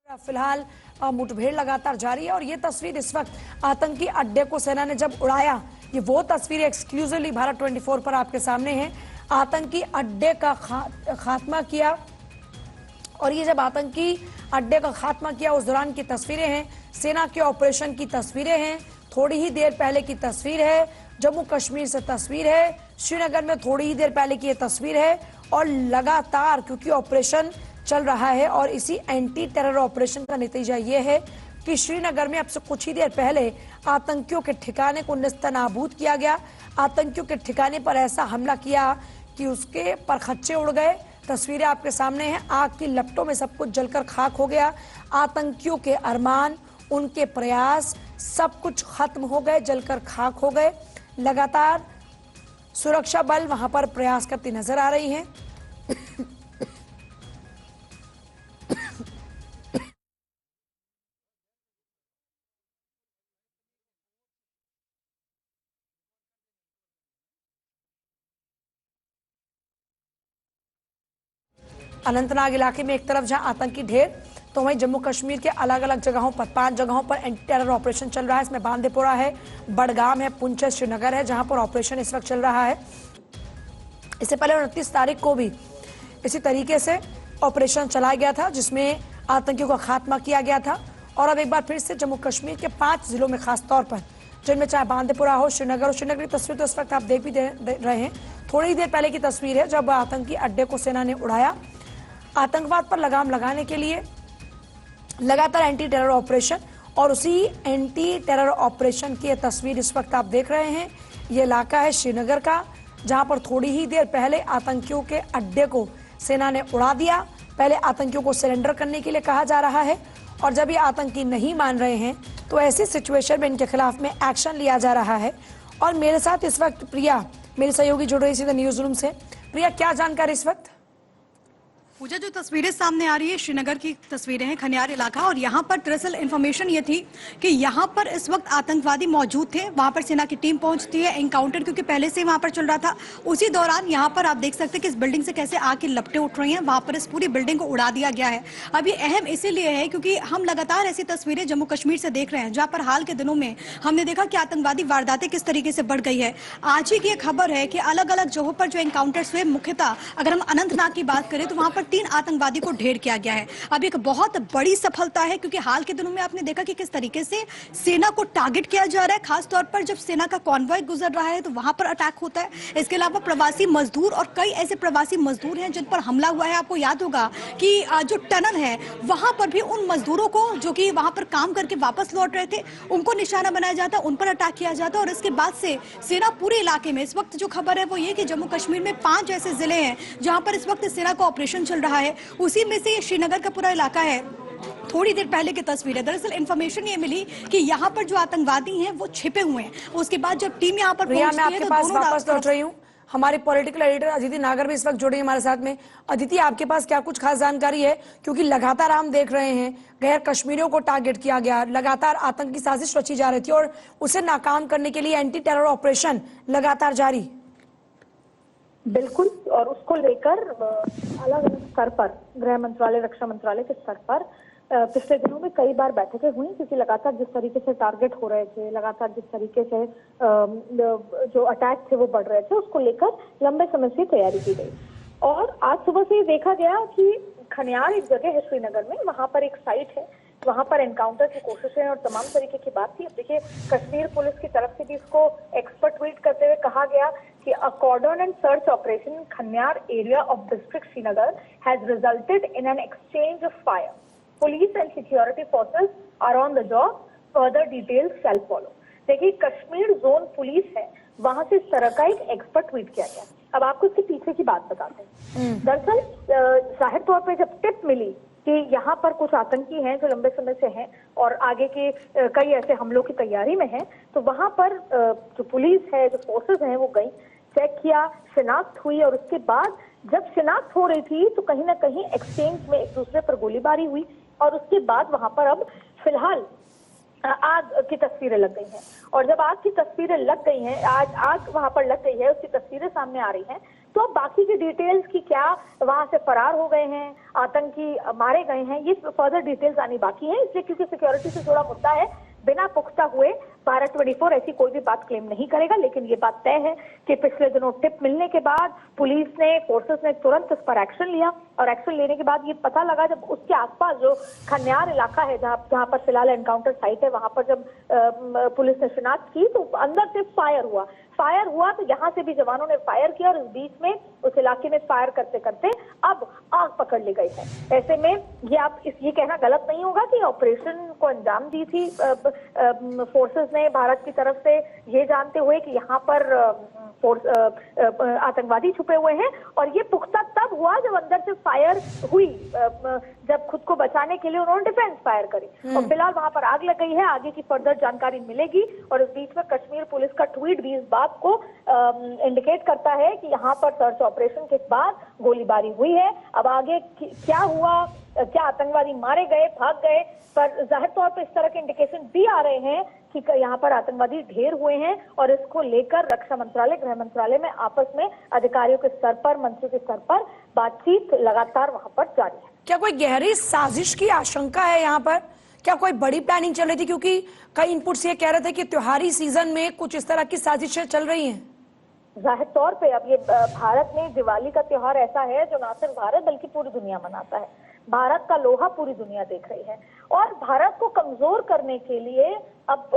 फिलहाल मुठभेड़ लगातार जारी है और ये तस्वीर इस वक्त आतंकी अड्डे को सेना ने जब उड़ाया, ये वो तस्वीर एक्सक्लूसिवली भारत 24 पर आपके सामने है। आतंकी अड्डे का खात्मा किया और ये जब आतंकी अड्डे का खात्मा किया उस दौरान की तस्वीरें हैं, सेना के ऑपरेशन की तस्वीरें हैं, थोड़ी ही देर पहले की तस्वीर है, जम्मू कश्मीर से तस्वीर है, श्रीनगर में थोड़ी ही देर पहले की ये तस्वीर है और लगातार क्योंकि ऑपरेशन चल रहा है और इसी एंटी टेरर ऑपरेशन का नतीजा ये है कि श्रीनगर में अब से कुछ ही देर पहले आतंकियों के ठिकाने को नेस्तनाबूद किया गया। आतंकियों के ठिकाने पर ऐसा हमला किया कि उसके परखच्चे उड़ गए। तस्वीरें आपके सामने हैं, आग की लपटों में सब कुछ जलकर खाक हो गया। आतंकियों के अरमान, उनके प्रयास सब कुछ खत्म हो गए, जलकर खाक हो गए। लगातार सुरक्षा बल वहां पर प्रयास करती नजर आ रही हैं। अनंतनाग इलाके में एक तरफ जहां आतंकी ढेर, तो वहीं जम्मू कश्मीर के अलग अलग जगहों पर 5 जगहों पर एंटी टेरर ऑपरेशन चल रहा है। इसमें बांदीपोरा है, बडगाम है, पुंछ है, श्रीनगर है, जहां पर ऑपरेशन इस वक्त चल रहा है। इससे पहले 29 तारीख को भी इसी तरीके से ऑपरेशन चलाया गया था जिसमें आतंकियों का खात्मा किया गया था। और अब एक बार फिर से जम्मू कश्मीर के 5 जिलों में खास तौर पर, जिनमें चाहे बांदीपोरा हो, श्रीनगर हो, श्रीनगर की तस्वीर तो इस वक्त आप देख भी रहे हैं। थोड़ी ही देर पहले की तस्वीर है जब आतंकी अड्डे को सेना ने उड़ाया। आतंकवाद पर लगाम लगाने के लिए लगातार एंटी टेरर ऑपरेशन, और उसी एंटी टेरर ऑपरेशन की तस्वीर इस वक्त आप देख रहे हैं। ये इलाका है श्रीनगर का, जहां पर थोड़ी ही देर पहले आतंकियों के अड्डे को सेना ने उड़ा दिया। पहले आतंकियों को सरेंडर करने के लिए कहा जा रहा है और जब ये आतंकी नहीं मान रहे हैं तो ऐसी सिचुएशन में इनके खिलाफ में एक्शन लिया जा रहा है। और मेरे साथ इस वक्त प्रिया, मेरी सहयोगी, जुड़ रही थी न्यूज रूम से। प्रिया, क्या जानकारी इस वक्त? पूजा, जो तस्वीरें सामने आ रही है श्रीनगर की तस्वीरें हैं, खनियार इलाका, और यहाँ पर दरअसल इन्फॉर्मेशन ये थी कि यहाँ पर इस वक्त आतंकवादी मौजूद थे। वहाँ पर सेना की टीम पहुंचती है, एनकाउंटर क्योंकि पहले से वहाँ पर चल रहा था। उसी दौरान यहाँ पर आप देख सकते हैं कि इस बिल्डिंग से कैसे आग की लपटें उठ रही हैं। वहाँ पर इस पूरी बिल्डिंग को उड़ा दिया गया है। अब ये अहम इसीलिए है क्योंकि हम लगातार ऐसी तस्वीरें जम्मू कश्मीर से देख रहे हैं जहाँ पर हाल के दिनों में हमने देखा कि आतंकवादी वारदातें किस तरीके से बढ़ गई है। आज ही की एक खबर है कि अलग अलग जगहों पर जो एनकाउंटर्स हुए, मुख्यतः अगर हम अनंतनाग की बात करें तो वहाँ पर 3 आतंकवादी को ढेर किया गया है। अब एक बहुत बड़ी सफलता है क्योंकि हाल के दिनों में आपने देखा कि किस तरीके से सेना को टारगेट किया जा रहा है। खासतौर पर जब सेना का कॉन्वॉय गुजर रहा है तो वहां पर अटैक होता है। इसके अलावा प्रवासी मजदूर और कई ऐसे प्रवासी मजदूर हैं जिन पर हमला हुआ है। आपको याद होगा कि जो टनल है वहां पर भी उन मजदूरों को जो कि वहां पर काम करके वापस लौट रहे थे उनको निशाना बनाया जाता, उन पर अटैक किया जाता। और इसके बाद से सेना पूरे इलाके में, इस वक्त जो खबर है वो ये कि जम्मू कश्मीर में 5 ऐसे जिले हैं जहां पर इस वक्त सेना का ऑपरेशन चल रहा है। उसी में से ये श्रीनगर का पूरा इलाका है। थोड़ी देर पहले की तस्वीर है। दरअसल इन्फॉर्मेशन ये मिली कि यहाँ पर जो आतंकवादी हैं वो छिपे हुए हैं। उसके बाद जब टीम यहाँ पर पहुंचती है, मैं आपके पास वापस लौट रही हूँ। हमारी पॉलिटिकल एडिटर अदिति नागर भी इस वक्त जुड़ी हमारे साथ में। अदिति, आपके पास क्या कुछ खास जानकारी है? क्योंकि लगातार हम देख रहे हैं गैर कश्मीरियों को टारगेट किया गया, लगातार आतंकी साजिश रची जा रही थी और उसे नाकाम करने के लिए एंटी टेरर ऑपरेशन लगातार जारी। बिल्कुल, और उसको लेकर अलग अलग स्तर पर, गृह मंत्रालय, रक्षा मंत्रालय के स्तर पर पिछले दिनों में कई बार बैठकें हुई क्योंकि लगातार जिस तरीके से टारगेट हो रहे थे, लगातार जिस तरीके से जो अटैक थे वो बढ़ रहे थे, उसको लेकर लंबे समय से तैयारी की गई। और आज सुबह से देखा गया कि खनियार एक जगह है श्रीनगर में, वहां पर एक साइट है, वहां पर एनकाउंटर की कोशिशें और तमाम तरीके की बात थी। अब देखिए, कश्मीर पुलिस की तरफ से भी इसको एक्सपर्ट ट्वीट करते हुए कहा गया कि a cordon and search operation in Khanyar area of district Srinagar has resulted in an exchange of fire. Police and security forces are on the job, further details shall follow. देखिए, कश्मीर जोन पुलिस है, वहां से इस तरह का एक एक्सपर्ट ट्वीट किया गया। अब आपको इसके पीछे की बात बताते हैं। दरअसल जाहिर तौर पर जब टिप मिली कि यहाँ पर कुछ आतंकी हैं जो लंबे समय से हैं और आगे के कई ऐसे हमलों की तैयारी में हैं, तो वहां पर जो पुलिस है, जो फोर्सेस हैं, वो गई, चेक किया, शिनाख्त हुई। और उसके बाद जब शिनाख्त हो रही थी तो कहीं ना कहीं एक्सचेंज में एक दूसरे पर गोलीबारी हुई और उसके बाद वहां पर अब फिलहाल आग की तस्वीरें लग गई हैं। और जब आग की तस्वीरें लग गई हैं, आज आग वहां पर लग गई है, उसकी तस्वीरें सामने आ रही हैं, तो अब बाकी की डिटेल्स की क्या वहां से फरार हो गए हैं, आतंकी मारे गए हैं, ये फर्दर डिटेल्स आनी बाकी है। इसलिए क्योंकि सिक्योरिटी से जुड़ा मुद्दा है, बिना पुख्ता हुए भारत 24 ऐसी कोई भी बात क्लेम नहीं करेगा। लेकिन ये बात तय है कि पिछले दिनों टिप मिलने के बाद पुलिस ने, फोर्सेस ने तुरंत इस पर एक्शन लिया और एक्शन लेने के बाद ये पता लगा, जब उसके आसपास जो खन्यार इलाका है जहां पर फिलहाल एनकाउंटर साइट है, वहां पर जब पुलिस ने शिनाख्त की तो अंदर से फायर हुआ तो यहाँ से भी जवानों ने फायर किया और इस बीच में उस इलाके में फायर करते करते अब आग पकड़ ली गई है। ऐसे में ये कहना गलत नहीं होगा कि ऑपरेशन को अंजाम दी थी फोर्सेस ने भारत की तरफ से, ये जानते हुए कि यहाँ पर आतंकवादी छुपे हुए हैं। और ये पुख्ता तब हुआ जब अंदर से फायर हुई, जब खुद को बचाने के लिए उन्होंने डिफेंस फायर करी और फिलहाल वहां पर आग लग गई है। आगे की फर्दर जानकारी मिलेगी और इस बीच में कश्मीर पुलिस का ट्वीट भी इस बात को इंडिकेट करता है कि यहाँ पर सर्च ऑपरेशन के बाद गोलीबारी हुई है। अब आगे क्या हुआ, क्या आतंकवादी मारे गए, भाग गए, पर जाहिर तौर पर इस तरह के इंडिकेशन भी आ रहे हैं कि यहाँ पर आतंकवादी ढेर हुए हैं और इसको लेकर रक्षा मंत्रालय, गृह मंत्रालय में आपस में अधिकारियों के स्तर पर, मंत्रियों के स्तर पर बातचीत लगातार वहां पर जारी है। क्या कोई गहरी साजिश की आशंका है यहाँ पर? क्या कोई बड़ी प्लानिंग चल रही थी? क्योंकि कई इनपुट्स ये कह रहे थे कि त्योहारी सीजन में कुछ इस तरह की साजिशें चल रही हैं। जाहिर तौर पे अब ये भारत में दिवाली का त्योहार ऐसा है जो ना सिर्फ भारत बल्कि पूरी दुनिया मनाता है। भारत का लोहा पूरी दुनिया देख रही है और भारत को कमजोर करने के लिए अब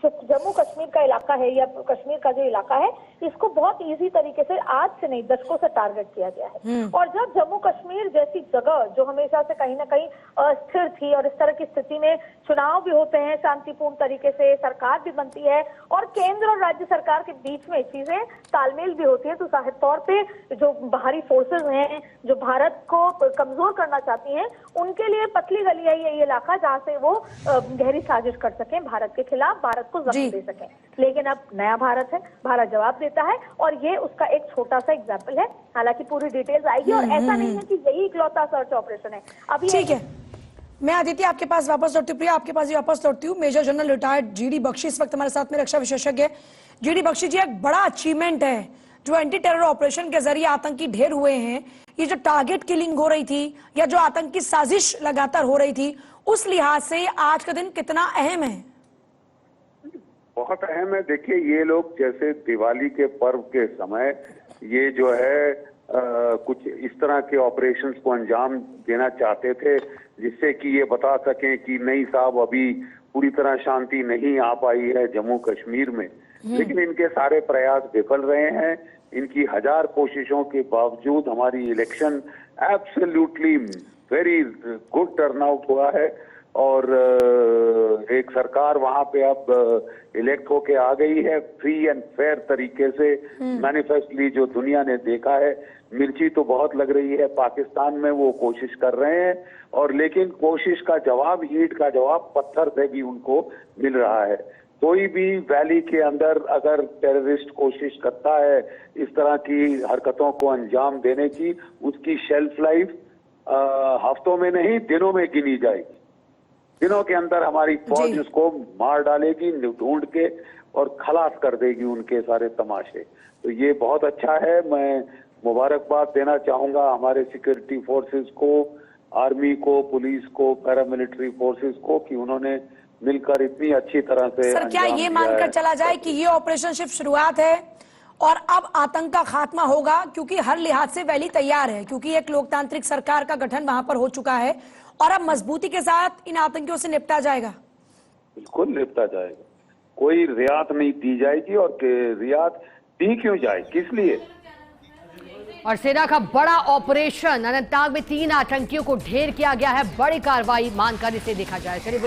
जो जम्मू कश्मीर का इलाका है या कश्मीर का जो इलाका है, इसको बहुत इजी तरीके से आज से नहीं दशकों से टारगेट किया गया है। और जब जम्मू कश्मीर जैसी जगह जो हमेशा से कहीं ना कहीं अस्थिर थी और इस तरह की स्थिति में चुनाव भी होते हैं शांतिपूर्ण तरीके से, सरकार भी बनती है और केंद्र और राज्य सरकार के बीच में चीजें तालमेल भी होती है, तो जाहिर तौर पे जो बाहरी फोर्सेस हैं जो भारत को कमजोर करना चाहती हैं, उनके लिए पतली गली है ये इलाका जहाँ से वो गहरी साजिश कर सकें भारत के खिलाफ, भारत को जख्म दे सकें। लेकिन अब नया भारत है, भारत जवाब देता है और ये उसका एक छोटा सा एग्जाम्पल है। हालांकि पूरी डिटेल्स आएगी और ऐसा नहीं है कि यही इकलौता सर्च ऑपरेशन है। अभी ठीक है, मैं आदित्य आपके पास वापस लौटती हूँ, प्रिया आपके पास ही वापस लौटती हूँ। Major General retired GD Bakshi इस वक्त हमारे साथ में रक्षा विशेषज्ञ। जीडी बख्शी जी, एक बड़ा अचीवमेंट है जो एंटी टेरर ऑपरेशन के जरिए आतंकी ढेर हुए हैं। ये जो टारगेट किलिंग हो रही थी या जो आतंकी साजिश लगातार हो रही थी, उस लिहाज से आज का दिन कितना अहम है? बहुत अहम है। देखिए, ये लोग जैसे दिवाली के पर्व के समय ये जो है कुछ इस तरह के ऑपरेशंस को अंजाम देना चाहते थे जिससे कि ये बता सकें कि नहीं साहब, अभी पूरी तरह शांति नहीं आ पाई है जम्मू कश्मीर में। लेकिन इनके सारे प्रयास विफल रहे हैं। इनकी हजार कोशिशों के बावजूद हमारी election absolutely very good turnout हुआ है और एक सरकार वहां पे अब इलेक्ट होके आ गई है फ्री एंड फेयर तरीके से। मैनिफेस्टली जो दुनिया ने देखा है, मिर्ची तो बहुत लग रही है पाकिस्तान में, वो कोशिश कर रहे हैं और लेकिन कोशिश का जवाब, ईंट का जवाब पत्थर से भी उनको मिल रहा है। कोई भी वैली के अंदर अगर टेररिस्ट कोशिश करता है इस तरह की हरकतों को अंजाम देने की, उसकी शेल्फ लाइफ हफ्तों में नहीं दिनों में गिनी जाएगी। दिनों के अंदर हमारी फौज उसको मार डालेगी, ढूंढ के और खलास कर देगी उनके सारे तमाशे। तो ये बहुत अच्छा है। मैं मुबारकबाद देना चाहूंगा हमारे सिक्योरिटी फोर्सेस को, आर्मी को, पुलिस को, पैरामिलिट्री फोर्सेस को कि उन्होंने मिलकर इतनी अच्छी तरह से। सर, क्या ये मानकर चला जाए कि ये ऑपरेशन सिर्फ शुरुआत है और अब आतंक का खात्मा होगा? क्योंकि हर लिहाज से वैली तैयार है, क्योंकि एक लोकतांत्रिक सरकार का गठन वहां पर हो चुका है और अब मजबूती के साथ इन आतंकियों से निपटा जाएगा। बिल्कुल निपटा जाएगा, कोई रियायत नहीं दी जाएगी। और रियायत दी क्यों जाए, किस लिए? और सेना का बड़ा ऑपरेशन, अनंतनाग में 3 आतंकियों को ढेर किया गया है। बड़ी कार्रवाई मानकर इसे देखा जाए। चलिए